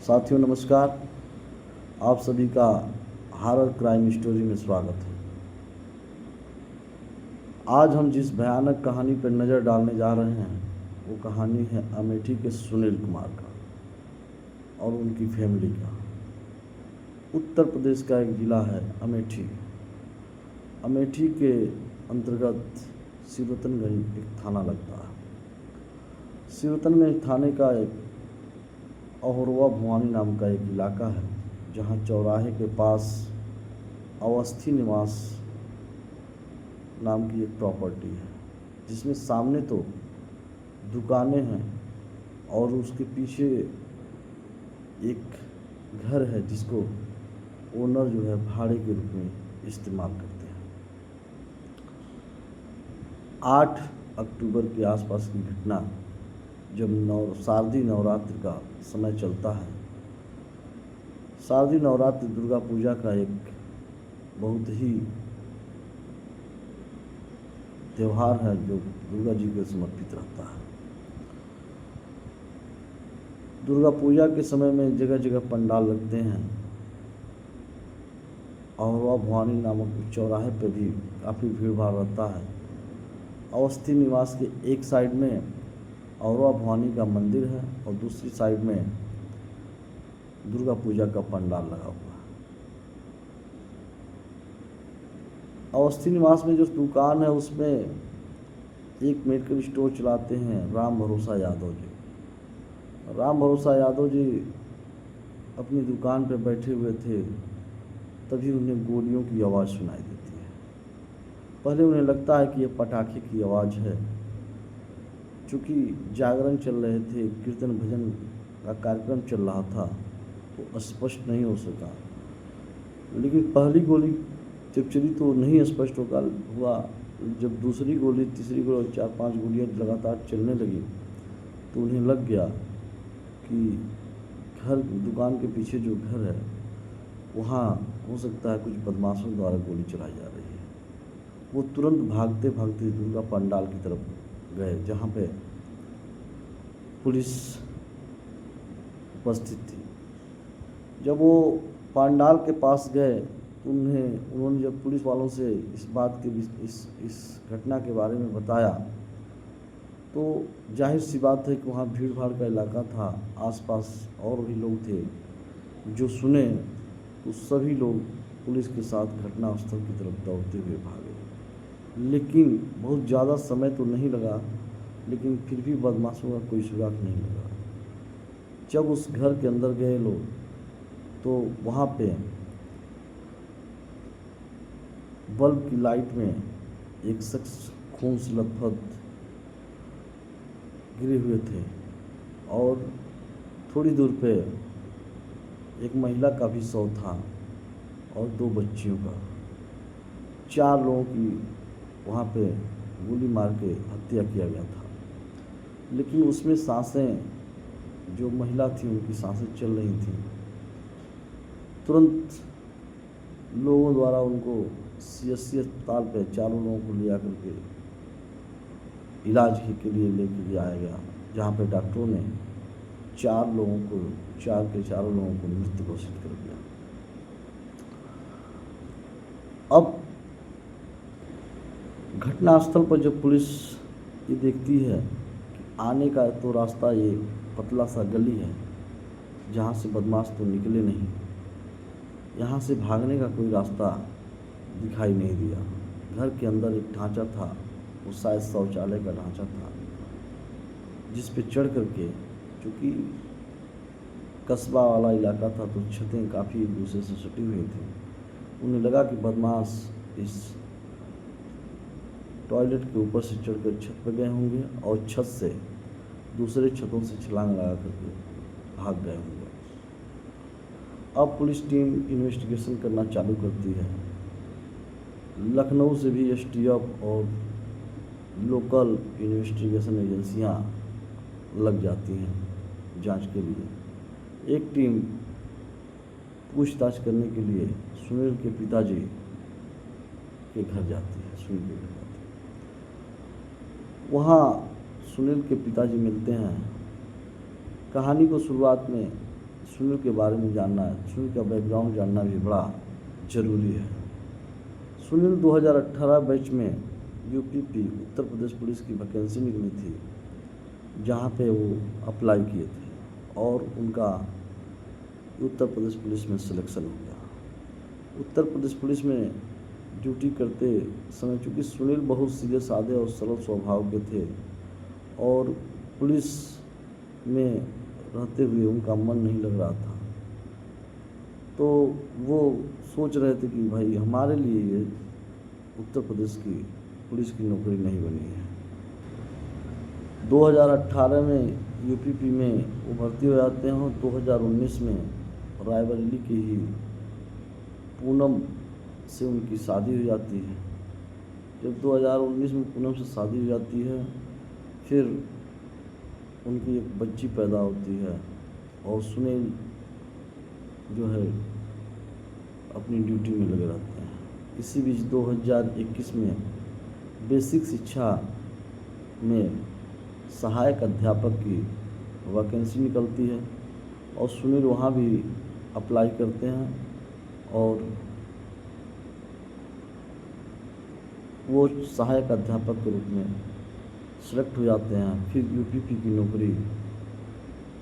साथियों नमस्कार। आप सभी का हॉरर क्राइम स्टोरी में स्वागत है। आज हम जिस भयानक कहानी पर नज़र डालने जा रहे हैं वो कहानी है अमेठी के सुनील कुमार का और उनकी फैमिली का। उत्तर प्रदेश का एक ज़िला है अमेठी। अमेठी के अंतर्गत सिरवतनगंज एक थाना लगता है। सिरवतनगंज थाने का एक अहोरवा भवानी नाम का एक इलाका है जहाँ चौराहे के पास अवस्थी निवास नाम की एक प्रॉपर्टी है, जिसमें सामने तो दुकानें हैं और उसके पीछे एक घर है जिसको ओनर जो है भाड़े के रूप में इस्तेमाल करते हैं। 8 अक्टूबर के आसपास की घटना, जब शारदीय नवरात्र का समय चलता है। शारदीय नवरात्र दुर्गा पूजा का एक बहुत ही त्यौहार है जो दुर्गा जी को समर्पित रहता है। दुर्गा पूजा के समय में जगह जगह पंडाल लगते हैं और भवानी नामक चौराहे पर भी काफ़ी भीड़ भाड़ रहता है। अवस्थी निवास के एक साइड में औरवा भवानी का मंदिर है और दूसरी साइड में दुर्गा पूजा का पंडाल लगा हुआ है। अवस्थी निवास में जो दुकान है उसमें एक मेडिकल स्टोर चलाते हैं राम भरोसा यादव जी। राम भरोसा यादव जी अपनी दुकान पर बैठे हुए थे, तभी उन्हें गोलियों की आवाज़ सुनाई देती है। पहले उन्हें लगता है कि यह पटाखे की आवाज़ है। चूँकि जागरण चल रहे थे, कीर्तन भजन का कार्यक्रम चल रहा था, तो स्पष्ट नहीं हो सका। लेकिन पहली गोली जब चली तो नहीं स्पष्ट हुआ। जब दूसरी गोली, तीसरी गोली, 4-5 गोलियाँ लगातार चलने लगी तो उन्हें लग गया कि दुकान के पीछे जो घर है वहाँ हो सकता है कुछ बदमाशों द्वारा गोली चलाई जा रही है। वो तुरंत भागते भागते दुर्गा पंडाल की तरफ गए जहाँ पे पुलिस उपस्थित थी। जब वो पंडाल के पास गए तो उन्होंने जब पुलिस वालों से इस घटना के बारे में बताया तो जाहिर सी बात है कि वहाँ भीड़ भाड़ का इलाका था, आसपास और भी लोग थे। जो सुने तो सभी लोग पुलिस के साथ घटनास्थल की तरफ दौड़ते हुए भागे। लेकिन बहुत ज़्यादा समय तो नहीं लगा, लेकिन फिर भी बदमाशों का कोई सुराग नहीं लगा। जब उस घर के अंदर गए लोग तो वहाँ पे बल्ब की लाइट में एक शख्स खून से लथपथ गिरे हुए थे और थोड़ी दूर पे एक महिला का भी शव था और 2 बच्चियों का। 4 लोगों की वहाँ पे गोली मार के हत्या किया गया था। लेकिन उसमें सांसें, जो महिला थी उनकी सांसें चल रही थी। तुरंत लोगों द्वारा उनको CSC अस्पताल पे 4 लोगों को ले आकर के इलाज के लिए लेके आया गया, जहाँ पे डॉक्टरों ने 4 के चारों लोगों को मृत घोषित कर दिया। अब घटनास्थल पर जब पुलिस ये देखती है कि आने का तो रास्ता ये पतला सा गली है जहाँ से बदमाश तो निकले नहीं, यहाँ से भागने का कोई रास्ता दिखाई नहीं दिया। घर के अंदर एक ढांचा था, वो शायद शौचालय का ढांचा था, जिस पे चढ़ करके, चूँकि कस्बा वाला इलाका था तो छतें काफ़ी एक दूसरे से सटी हुई थी। उन्हें लगा कि बदमाश इस टॉयलेट के ऊपर से चढ़कर छत पर गए होंगे और छत से दूसरे छतों से छलांग लगा करके भाग गए होंगे। अब पुलिस टीम इन्वेस्टिगेशन करना चालू करती है। लखनऊ से भी STF और लोकल इन्वेस्टिगेशन एजेंसियां लग जाती हैं जांच के लिए। एक टीम पूछताछ करने के लिए सुनील के पिताजी के घर जाती है। वहाँ सुनील के पिताजी मिलते हैं। कहानी को शुरुआत में सुनील के बारे में जानना है, सुनील का बैकग्राउंड जानना भी बड़ा ज़रूरी है। सुनील 2018 बैच में यूपीपी उत्तर प्रदेश पुलिस की वैकेंसी निकली थी, जहाँ पे वो अप्लाई किए थे और उनका उत्तर प्रदेश पुलिस में सिलेक्शन हो गया। उत्तर प्रदेश पुलिस में ड्यूटी करते समय चूँकि सुनील बहुत सीधे साधे और सरल स्वभाव के थे और पुलिस में रहते हुए उनका मन नहीं लग रहा था, तो वो सोच रहे थे कि भाई हमारे लिए ये उत्तर प्रदेश की पुलिस की नौकरी नहीं बनी है। 2018 में यूपीपी में वो भर्ती हो जाते हैं और 2019 में रायबरेली के ही पूनम से उनकी शादी हो जाती है। जब 2019 में पूनम से शादी हो जाती है, फिर उनकी एक बच्ची पैदा होती है और सुनील जो है अपनी ड्यूटी में लगे रहते हैं। इसी बीच 2021 में बेसिक शिक्षा में सहायक अध्यापक की वैकेंसी निकलती है और सुनील वहाँ भी अप्लाई करते हैं और वो सहायक अध्यापक के रूप में सेलेक्ट हो जाते हैं। फिर यूपीपी की नौकरी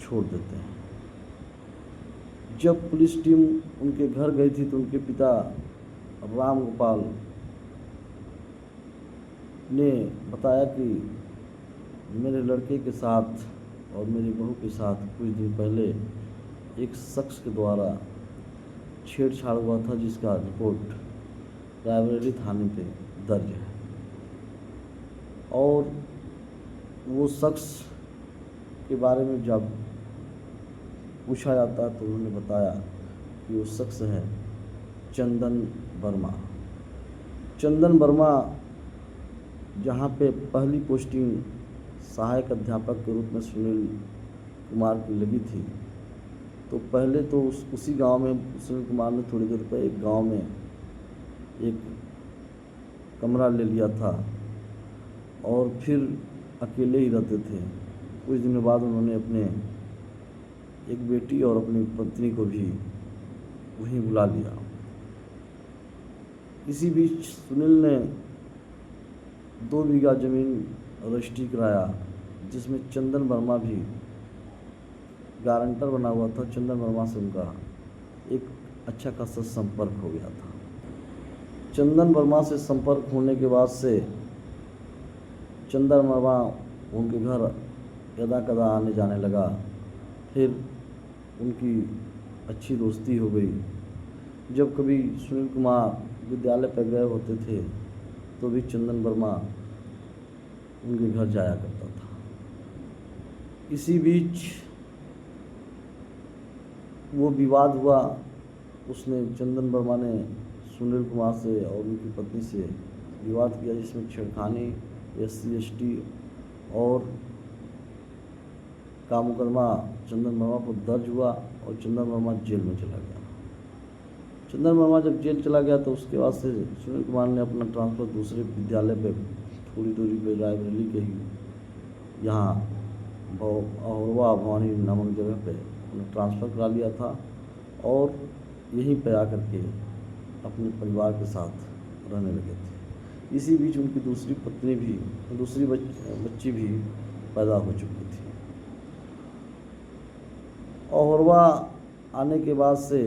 छोड़ देते हैं। जब पुलिस टीम उनके घर गई थी तो उनके पिता राम गोपाल ने बताया कि मेरे लड़के के साथ और मेरी बहू के साथ कुछ दिन पहले एक शख्स के द्वारा छेड़छाड़ हुआ था, जिसका रिपोर्ट रायबरेली थाने पे दर्ज है। और वो शख्स के बारे में जब पूछा जाता तो उन्होंने बताया कि वो शख्स है चंदन वर्मा। चंदन वर्मा जहाँ पे पहली पोस्टिंग सहायक अध्यापक के रूप में सुनील कुमार की लगी थी, तो पहले तो उसी गांव में सुनील कुमार ने थोड़ी देर पर एक गांव में एक कमरा ले लिया था और फिर अकेले ही रहते थे। कुछ दिनों बाद उन्होंने अपने एक बेटी और अपनी पत्नी को भी वहीं बुला लिया। इसी बीच सुनील ने 2 बीघा ज़मीन रजिस्ट्री कराया, जिसमें चंदन वर्मा भी गारंटर बना हुआ था। चंदन वर्मा से उनका एक अच्छा खासा संपर्क हो गया था। चंदन वर्मा से संपर्क होने के बाद से चंदन वर्मा उनके घर यदा कदा आने जाने लगा। फिर उनकी अच्छी दोस्ती हो गई। जब कभी सुनील कुमार विद्यालय पर गए होते थे तो भी चंदन वर्मा उनके घर जाया करता था। इसी बीच वो विवाद हुआ। उसने चंदन वर्मा ने सुनील कुमार से और उनकी पत्नी से विवाद किया, जिसमें छेड़खानी, SC/ST और का मुकदमा चंदन वर्मा पर दर्ज हुआ और चंदन वर्मा जेल में चला गया। चंदन वर्मा जब जेल चला गया तो उसके बाद से सुनील कुमार ने अपना ट्रांसफ़र दूसरे विद्यालय पे थोड़ी दूरी पे रायबरेली के ही यहाँ अहोरवा भवानी नामक जगह पे उन्हें ट्रांसफ़र करा लिया था और यहीं पे आकर के अपने परिवार के साथ रहने लगे थे। इसी बीच उनकी दूसरी बच्ची भी पैदा हो चुकी थी। अहोरवा आने के बाद से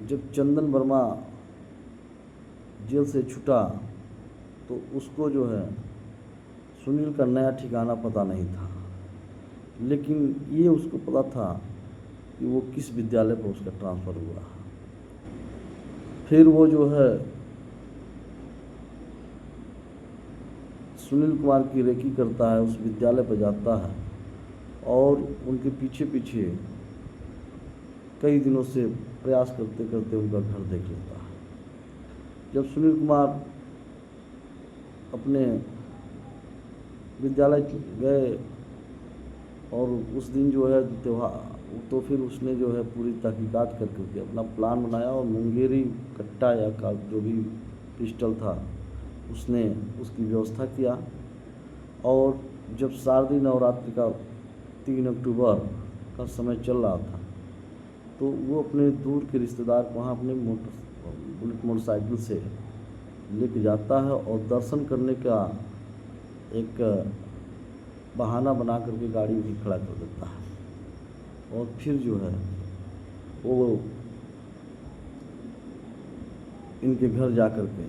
जब चंदन वर्मा जेल से छूटा तो उसको जो है सुनील का नया ठिकाना पता नहीं था, लेकिन ये उसको पता था कि वो किस विद्यालय पर उसका ट्रांसफ़र हुआ। फिर वो जो है सुनील कुमार की रेकी करता है, उस विद्यालय पर जाता है और उनके पीछे पीछे कई दिनों से प्रयास करते करते उनका घर देख लेता है। जब सुनील कुमार अपने विद्यालय गए और उस दिन जो है त्योहार, तो फिर उसने जो है पूरी तहकीकात करके अपना प्लान बनाया और मुंगेरी कट्टा या का जो भी पिस्टल था उसने उसकी व्यवस्था किया। और जब शारदीय नवरात्रि का 3 अक्टूबर का समय चल रहा था तो वो अपने दूर के रिश्तेदार को वहाँ अपने बुलेट मोटरसाइकिल से लेके जाता है और दर्शन करने का एक बहाना बना करके गाड़ी भी खड़ा कर देता है और फिर जो है वो इनके घर जा कर के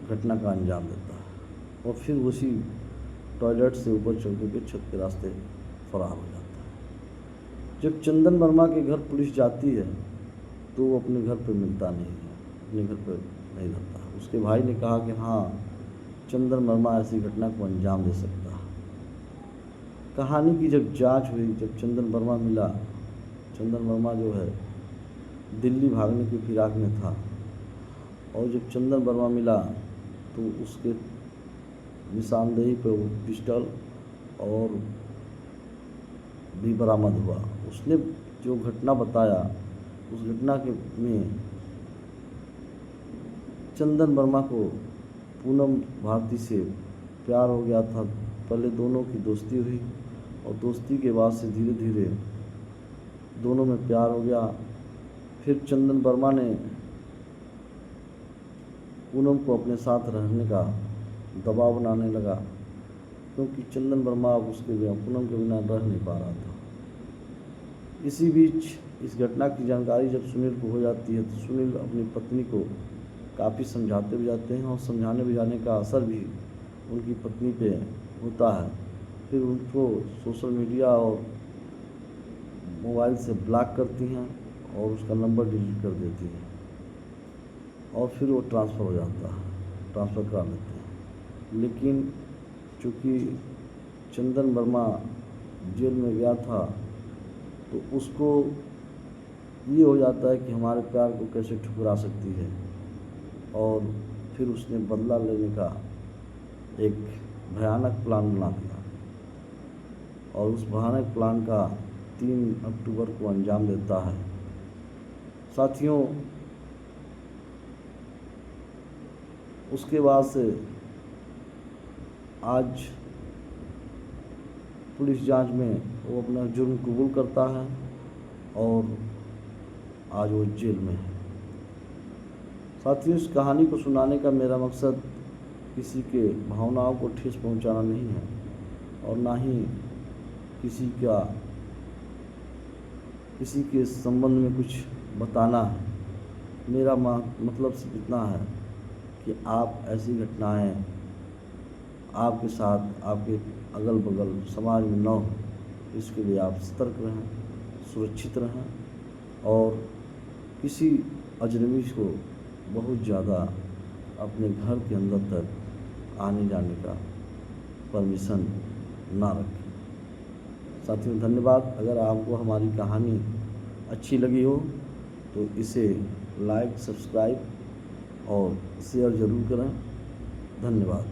घटना का अंजाम देता है और फिर उसी टॉयलेट से ऊपर चढ़ के छत के रास्ते फरार हो जाता है। जब चंदन वर्मा के घर पुलिस जाती है तो वो अपने घर पर मिलता नहीं है, अपने घर पर नहीं रहता। उसके भाई ने कहा कि हाँ, चंदन वर्मा ऐसी घटना को अंजाम दे सकता है। कहानी की जब जांच हुई, जब चंदन वर्मा मिला, चंदन वर्मा जो है दिल्ली भागने की फिराक में था और जब चंदन वर्मा मिला तो उसके निशानदेही पे वो पिस्टल और भी बरामद हुआ। उसने जो घटना बताया, उस घटना के में चंदन वर्मा को पूनम भारती से प्यार हो गया था। पहले दोनों की दोस्ती हुई और दोस्ती के बाद से धीरे धीरे दोनों में प्यार हो गया। फिर चंदन वर्मा ने पूनम को अपने साथ रहने का दबाव बनाने लगा क्योंकि चंदन वर्मा उसके बिना, पूनम के बिना रह नहीं पा रहा था। इसी बीच इस घटना की जानकारी जब सुनील को हो जाती है तो सुनील अपनी पत्नी को काफ़ी समझाते भी जाते हैं और समझाने बुझाने का असर भी उनकी पत्नी पे होता है। फिर उनको सोशल मीडिया और मोबाइल से ब्लॉक करती हैं और उसका नंबर डिलीट कर देती हैं और फिर वो ट्रांसफ़र हो जाता है, ट्रांसफ़र करा लेते हैं। लेकिन चूँकि चंदन वर्मा जेल में गया था तो उसको ये हो जाता है कि हमारे प्यार को कैसे ठुकरा सकती है और फिर उसने बदला लेने का एक भयानक प्लान बना दिया और उस भयानक प्लान का 3 अक्टूबर को अंजाम देता है। साथियों, उसके बाद से आज पुलिस जांच में वो अपना जुर्म कबूल करता है और आज वो जेल में है। साथियों, इस कहानी को सुनाने का मेरा मकसद किसी के भावनाओं को ठेस पहुंचाना नहीं है और ना ही किसी के संबंध में कुछ बताना है। मेरा मतलब सिर्फ इतना है कि आप ऐसी घटनाएं आपके साथ, आपके अगल बगल समाज में न हो, इसके लिए आप सतर्क रहें, सुरक्षित रहें और किसी अजनबी को बहुत ज़्यादा अपने घर के अंदर तक आने जाने का परमिशन ना रखें। साथियों, धन्यवाद। अगर आपको हमारी कहानी अच्छी लगी हो तो इसे लाइक, सब्सक्राइब और शेयर ज़रूर करें। धन्यवाद।